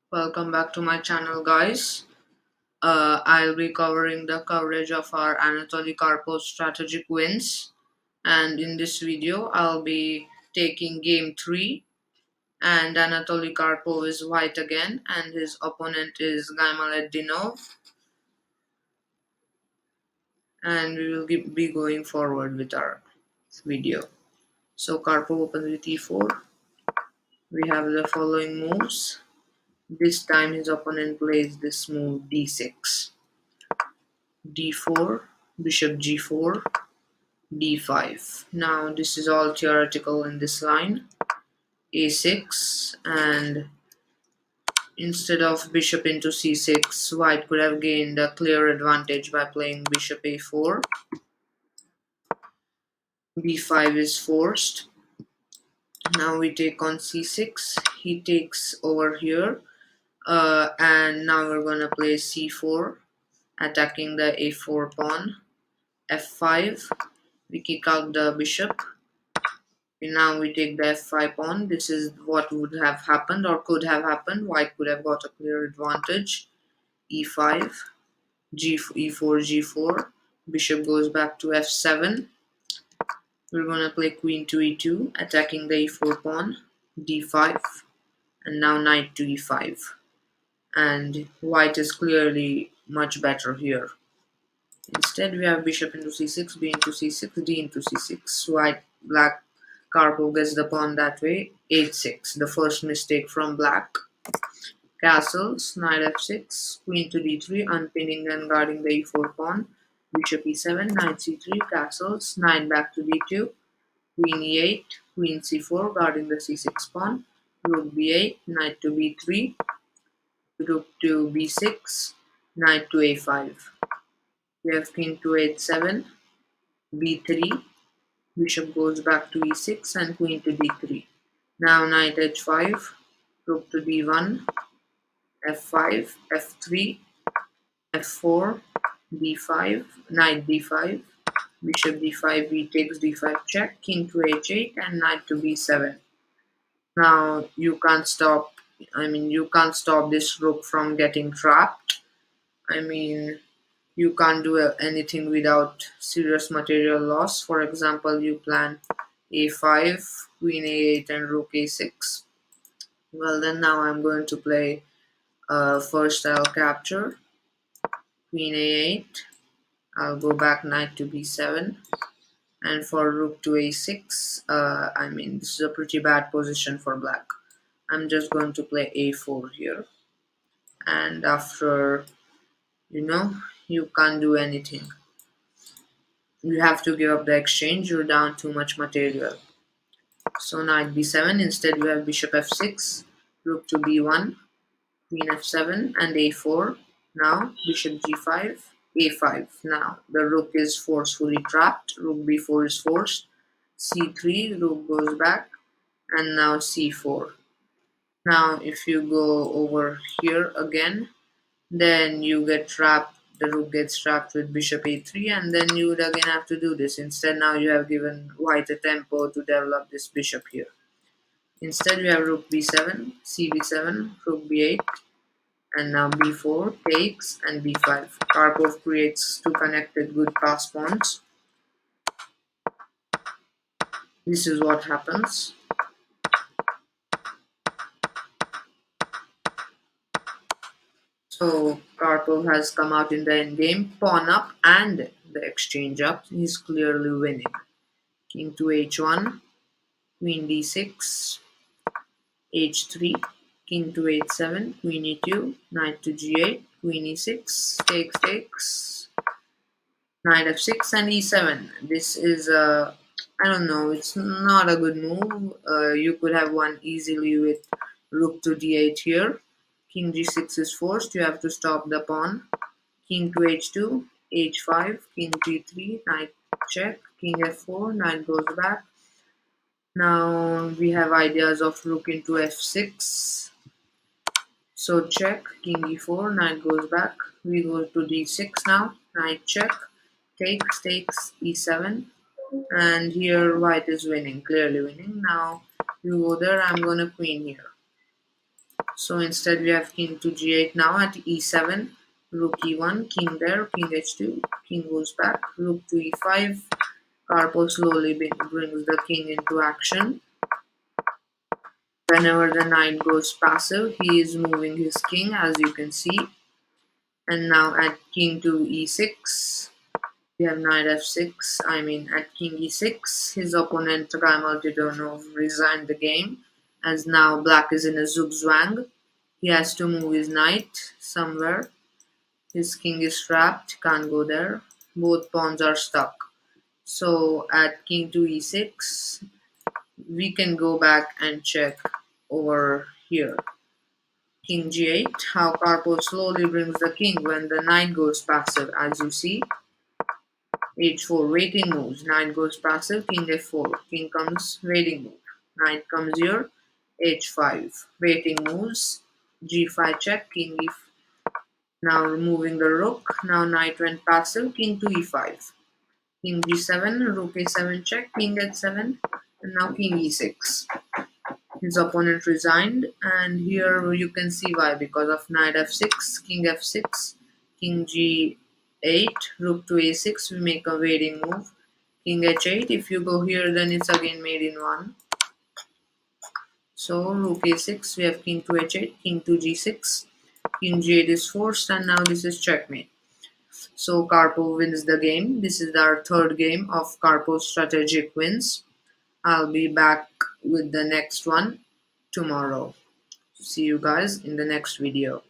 Welcome back to my channel, guys. I'll be covering the coverage of our Anatoly Karpov strategic wins, and in this video, I'll be taking game 3. And Anatoly Karpov is white again, and his opponent is Gaimaletdinov, and we will be going forward with our video. So Karpov opens with e4. We have the following moves. This time his opponent plays this move d6. d4, bishop g4, d5. Now this is all theoretical in this line. a6, and instead of bishop into c6, white could have gained a clear advantage by playing bishop a4. b5 is forced. Now we take on c6. He takes over here, and now we're gonna play c4, attacking the a4 pawn. f5, we kick out the bishop. Now we take the f5 pawn. This is what would have happened or could have happened. White could have got a clear advantage. e5, e4, g4. Bishop goes back to f7. We're going to play queen to e2, attacking the e4 pawn. d5, and now knight to e5. And white is clearly much better here. Instead, we have bishop into c6, b into c6, d into c6. Black Karpov gets the pawn that way. h6, the first mistake from black. Castles, knight f6, queen to d3, unpinning and guarding the e4 pawn. Bishop e7, knight c3, castles, knight back to d2, queen e8, queen c4, guarding the c6 pawn. Rook b8, knight to b3, rook to b6, knight to a5. We have king to h7, b3, bishop goes back to e6, and queen to d3. Now knight h5, rook to d1, f5, f3, f4, d5, knight d5, bishop d5, takes d5 check, king to h8, and knight to b7. Now you can't stop this rook from getting trapped. You can't do anything without serious material loss. For example, you plan a5, queen a8, and rook a6. Well, then now I'm going to play first I'll capture queen a8. I'll go back knight to b7, and for rook to a6, this is a pretty bad position for black. I'm just going to play a4 here, and after, you can't do anything. You have to give up the exchange. You're down too much material. So knight b7. Instead, we have bishop f6, rook to b1, queen f7, and a4. Now bishop g5, a5. Now the rook is forcefully trapped. Rook b4 is forced. c3, rook goes back, and now c4. Now if you go over here again, then you get trapped. The rook gets trapped with bishop a3, and then you would again have to do this. Instead, now you have given white a tempo to develop this bishop here. Instead, we have rook b7, cb7, rook b8, and now b4 takes, and b5. Karpov creates two connected good pass pawns. This is what happens. So Karpov has come out in the endgame, pawn up and the exchange up. He's clearly winning. King to h1, queen d6, h3, king to h7, queen e2, knight to g8, queen e6, takes, knight f6, and e7. This is I don't know, it's not a good move. You could have won easily with rook to d8 here. King g6 is forced. You have to stop the pawn. King to h2, h5, king g3, knight check, king f4, knight goes back. Now we have ideas of rook into f6. So check, king e4, knight goes back. We go to d6 now. Knight check, takes, e7. And here white is winning, clearly winning. Now you go there, I'm gonna queen here. So instead we have king to g8 now at e7, rook e1, king there, king h2, king goes back, rook to e5. Karpov slowly brings the king into action. Whenever the knight goes passive, he is moving his king, as you can see. And now at king to e6, we have knight f6. I mean, at king e6, his opponent Gaimaletdinov resigned the game, as now black is in a zugzwang. He has to move his knight somewhere. His king is trapped, can't go there. Both pawns are stuck. So at king to e6, we can go back and check over here. King g8, how Karpov slowly brings the king when the knight goes passive, as you see. h4, waiting moves, knight goes passive, king f4, king comes, waiting move, knight comes here, h5, waiting moves, g5 check, king e. Now removing the rook, now knight went passive, king to e5, king g7, rook a7 check, king h7, and now king e6. His opponent resigned, and here you can see why, because of knight f6, king f6, king g8, rook to a6, we make a waiting move, king h8. If you go here, then it's again made in one. So rook a6, we have king to h8, king to g6, king g8 is forced, and now this is checkmate. So Karpov wins the game. This is our third game of Karpov's strategic wins. I'll be back with the next one tomorrow. See you guys in the next video.